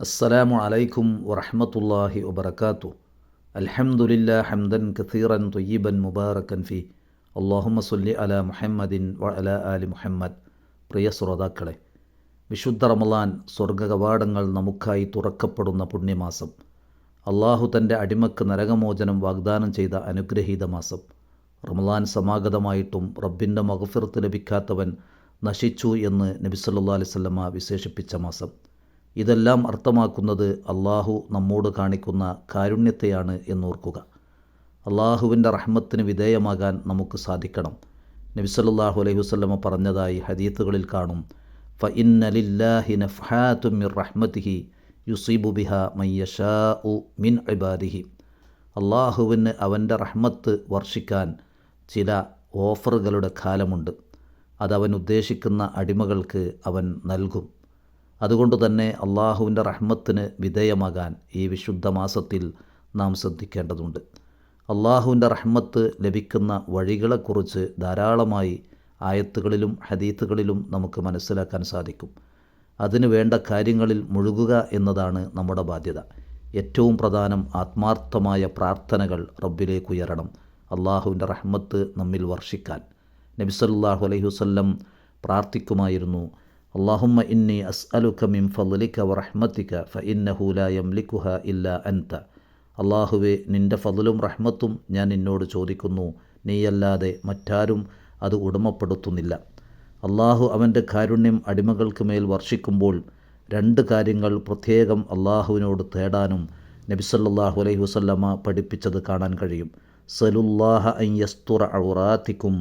അസ്സലാമു അലൈക്കും വറഹ്മത്തുള്ളാഹി വബറകാതുഹു. അൽഹംദുലില്ലാഹി ഹംദൻ കസീറൻ ത്വയ്യിബൻ മുബാറകൻ ഫീ. അല്ലാഹുമ്മ സ്വല്ലി അലാ മുഹമ്മദിൻ വ അലാ ആലി മുഹമ്മദ്. പ്രിയ ശ്രോതാക്കളെ, വിശുദ്ധ റമളാൻ സ്വർഗ്ഗകവാടങ്ങൾ നമുക്കായി തുറക്കപ്പെടുന്ന പുണ്യമാസം. അള്ളാഹു തൻ്റെ അടിമക്ക് നരകമോചനം വാഗ്ദാനം ചെയ്ത അനുഗ്രഹീത മാസം. റമളാൻ സമാഗതമായിട്ടും റബ്ബിൻ്റെ മഗ്ഫിറത്ത് ലഭിക്കാത്തവൻ നശിച്ചു എന്ന് നബി സല്ലല്ലാഹു അലൈഹി വസല്ലമ വിശേഷിപ്പിച്ച മാസം. ഇതെല്ലാം അർത്ഥമാക്കുന്നത് അള്ളാഹു നമ്മോട് കാണിക്കുന്ന കാരുണ്യത്തെയാണ് എന്നോർക്കുക. അള്ളാഹുവിൻ്റെ റഹ്മത്തിന് വിധേയമാകാൻ നമുക്ക് സാധിക്കണം. നബി സല്ലല്ലാഹു അലൈഹി വസല്ലമ പറഞ്ഞതായി ഹദീത്തുകളിൽ കാണും, ഫഇന്ന ലില്ലാഹി നഫ്ഹാതും മിർ റഹ്മതിഹി യുസീബു ബിഹാ മൻ യശാഉ മിൻ ഇബാദിഹി. അള്ളാഹുവിന് അവൻ്റെ റഹ്മത്ത് വർഷിക്കാൻ ചില ഓഫറുകളുടെ കാലമുണ്ട്. അതവൻ ഉദ്ദേശിക്കുന്ന അടിമകൾക്ക് അവൻ നൽകും. അതുകൊണ്ട് തന്നെ അള്ളാഹുവിൻ്റെ റഹ്മത്തിന് വിധേയമാകാൻ ഈ വിശുദ്ധ മാസത്തിൽ നാം ശ്രദ്ധിക്കേണ്ടതുണ്ട്. അള്ളാഹുവിൻ്റെ റഹ്മത്ത് ലഭിക്കുന്ന വഴികളെക്കുറിച്ച് ധാരാളമായി ആയത്തുകളിലും ഹദീത്തുകളിലും നമുക്ക് മനസ്സിലാക്കാൻ സാധിക്കും. അതിനു വേണ്ട കാര്യങ്ങളിൽ മുഴുകുക എന്നതാണ് നമ്മുടെ ബാധ്യത. ഏറ്റവും പ്രധാനം ആത്മാർത്ഥമായ പ്രാർത്ഥനകൾ റബ്ബിലേക്ക് ഉയരണം, അള്ളാഹുവിൻ്റെ റഹ്മത്ത് നമ്മിൽ വർഷിക്കാൻ. നബി സല്ലല്ലാഹു അലൈഹി വസല്ലം പ്രാർത്ഥിക്കുമായിരുന്നു, അല്ലാഹുമ്മ ഇന്നി അസ്അലുക മിൻ ഫളലിക വറഹ്മതിക ഫഇന്നഹു ലാ യംലികുഹ ഇല്ലാ അൻത. അള്ളാഹുവേ, നിൻ്റെ ഫضലും റഹ്മത്തും ഞാൻ നിന്നോട് ചോദിക്കുന്നു, നീയല്ലാതെ മറ്റാരും അത് ഉടമപ്പെടുത്തുന്നില്ല. അള്ളാഹു അവൻ്റെ കാരുണ്യം അടിമകൾക്ക് മേൽ വർഷിക്കുമ്പോൾ രണ്ട് കാര്യങ്ങൾ പ്രത്യേകം അള്ളാഹുവിനോട് തേടാനും നബി സല്ലല്ലാഹു അലൈഹി വസല്ലമ പഠിപ്പിച്ചത് കാണാൻ കഴിയും. സലുല്ലാഹ അൻ യസ്തുറ ഔറാതികും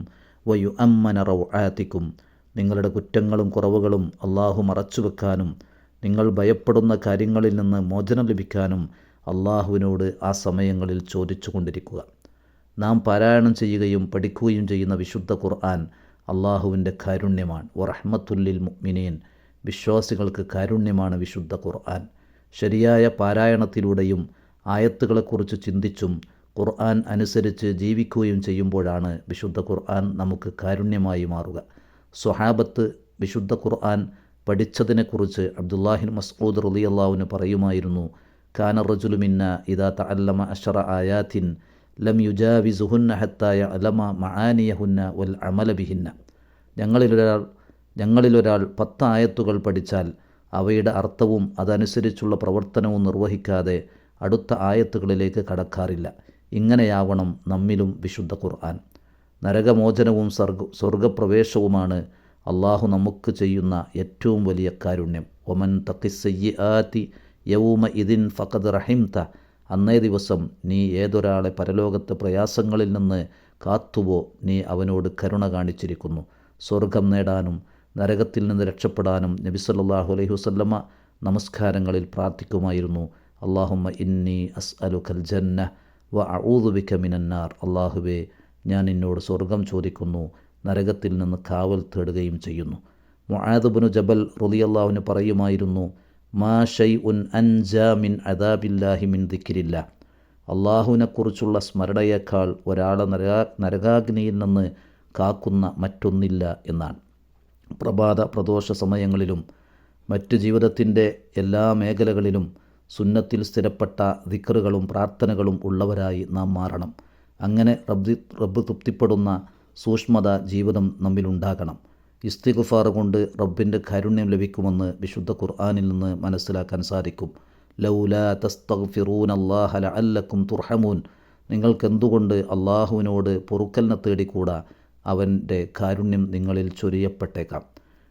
വയുഅമ്മന റൗആതികും. നിങ്ങളുടെ കുറ്റങ്ങളും കുറവുകളും അള്ളാഹു മറച്ചുവെക്കാനും നിങ്ങൾ ഭയപ്പെടുന്ന കാര്യങ്ങളിൽ നിന്ന് മോചനം ലഭിക്കാനും അള്ളാഹുവിനോട് ആ സമയങ്ങളിൽ ചോദിച്ചു കൊണ്ടിരിക്കുക. നാം പാരായണം ചെയ്യുകയും പഠിക്കുകയും ചെയ്യുന്ന വിശുദ്ധ ഖുർആൻ അള്ളാഹുവിൻ്റെ കാരുണ്യമാണ്. വറഹ്മത്തുല്ലിൽ മുഅ്മിനീൻ. വിശ്വാസികൾക്ക് കാരുണ്യമാണ് വിശുദ്ധ ഖുർആൻ. ശരിയായ പാരായണത്തിലൂടെയും ആയത്തുകളെക്കുറിച്ച് ചിന്തിച്ചും ഖുർആൻ അനുസരിച്ച് ജീവിക്കുകയും ചെയ്യുമ്പോഴാണ് വിശുദ്ധ ഖുർആൻ നമുക്ക് കാരുണ്യമായി മാറുക. സ്വഹാബത്ത് വിശുദ്ധ ഖുർആൻ പഠിച്ചതിനെക്കുറിച്ച് അബ്ദുല്ലാഹിബ്നു മസ്ഊദ് റളിയല്ലാഹു അൻഹു പറയുമായിരുന്നു, കാന റജുലു മിന്ന ഇദാ തഅല്ലമ അശറ ആയാത്തിൻ ലം യുജാവിസുഹുന്ന ഹത്താ യഅലമ മആനിയഹുന്ന വൽ അമല ബിഹിന്ന. ഞങ്ങളിലൊരാൾ 10 ആയത്തുകൾ പഠിച്ചാൽ അവയുടെ അർത്ഥവും അതനുസരിച്ചുള്ള പ്രവർത്തനവും നിർവഹിക്കാതെ അടുത്ത ആയത്തുകളിലേക്ക് കടക്കാറില്ല. ഇങ്ങനെയാവണം നമ്മിലും വിശുദ്ധ ഖുർആൻ. നരകമോചനവും സ്വർഗപ്രവേശവുമാണ് അള്ളാഹു നമുക്ക് ചെയ്യുന്ന ഏറ്റവും വലിയ കാരുണ്യം. ഒമൻ തഖിസ്സയ്യിആതി യൗമ ഇദിൻ ഫഖദ് റഹിംത. അന്നേ ദിവസം നീ ഏതൊരാളെ പരലോകത്തെ പ്രയാസങ്ങളിൽ നിന്ന് കാത്തുവോ നീ അവനോട് കരുണ കാണിച്ചിരിക്കുന്നു. സ്വർഗം നേടാനും നരകത്തിൽ നിന്ന് രക്ഷപ്പെടാനും നബി സല്ലല്ലാഹു അലൈഹി വസല്ലമ നമസ്കാരങ്ങളിൽ പ്രാർത്ഥിക്കുമായിരുന്നു, അല്ലാഹുമ്മ ഇന്നി അസ്അലുകൽ ജന്ന വ അഊദു ബിക മിനന്നാർ. അള്ളാഹുവേ, ഞാൻ നിന്നോട് സ്വർഗം ചോദിക്കുന്നു, നരകത്തിൽ നിന്ന് കാവൽ തേടുകയും ചെയ്യുന്നു. മുആദ് ഇബ്നു ജബൽ റളിയല്ലാഹു അൻഹു പറയുമായിരുന്നു, മാ ഷൈഉൻ അൻജാ മിൻ അദാബില്ലാഹി മിൻ ദിക്രില്ലാ. അള്ളാഹുവിനെക്കുറിച്ചുള്ള സ്മരണയേക്കാൾ ഒരാളെ നരകാഗ്നിയിൽ നിന്ന് കാക്കുന്ന മറ്റൊന്നില്ല എന്നാണ്. പ്രഭാത പ്രദോഷ സമയങ്ങളിലും മറ്റ് ജീവിതത്തിൻ്റെ എല്ലാ മേഖലകളിലും സുന്നത്തിൽ സ്ഥിരപ്പെട്ട ദിക്റുകളും പ്രാർത്ഥനകളും ഉള്ളവരായി നാം മാറണം. അങ്ങനെ റബ്ബ് തൃപ്തിപ്പെടുന്ന സൂക്ഷ്മത ജീവിതം നമ്മിലുണ്ടാകണം. ഇസ്തിഗ്ഫാർ കൊണ്ട് റബ്ബിൻ്റെ കാരുണ്യം ലഭിക്കുമെന്ന് വിശുദ്ധ ഖുർആനിൽ നിന്ന് മനസ്സിലാക്കാൻ സാധിക്കും. ലൗലാ തസ്തഗ്ഫിറൂനല്ലാഹ ലഅല്ലക്കും തുർഹമൂൻ. നിങ്ങൾക്കെന്തുകൊണ്ട് അള്ളാഹുവിനോട് പൊറുക്കലിനെ തേടിക്കൂടാ, അവൻ്റെ കാരുണ്യം നിങ്ങളിൽ ചൊരിയപ്പെട്ടേക്കാം.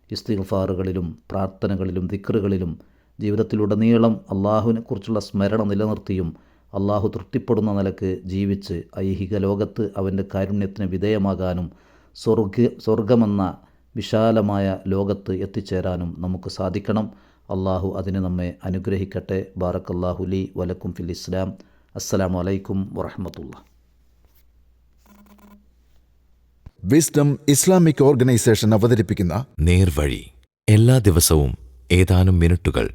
ഇസ്തിഗ്ഫാറുകളിലും പ്രാർത്ഥനകളിലും ദിക്റുകളിലും ജീവിതത്തിലുടനീളം അള്ളാഹുവിനെക്കുറിച്ചുള്ള സ്മരണ നിലനിർത്തിയും അള്ളാഹു തൃപ്തിപ്പെടുന്ന നിലക്ക് ജീവിച്ച് ഐഹിക ലോകത്ത് അവൻ്റെ കാരുണ്യത്തിന് വിധേയമാകാനും സ്വർഗമെന്ന വിശാലമായ ലോകത്ത് എത്തിച്ചേരാനും നമുക്ക് സാധിക്കണം. അള്ളാഹു അതിന് നമ്മെ അനുഗ്രഹിക്കട്ടെ. ബാറക്കല്ലാഹു ലി വലക്കും ഫിൽ ഇസ്ലാം. അസ്സലാമു അലൈക്കും വറഹ്മത്തുള്ളാഹി. വിസ്ഡം ഇസ്ലാമിക് ഓർഗനൈസേഷൻ അവതരിപ്പിക്കുന്ന നേർവഴി എല്ലാ ദിവസവും ഏതാനും മിനിറ്റുകൾ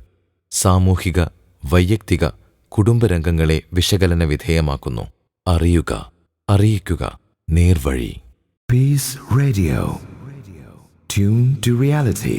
സാമൂഹിക, വൈയക്തിക, കുടുംബരംഗങ്ങളെ വിശകലന വിധേയമാക്കുന്നു. അറിയുക, അറിയിക്കുക. നേർവഴി. Peace Radio. Tune to reality.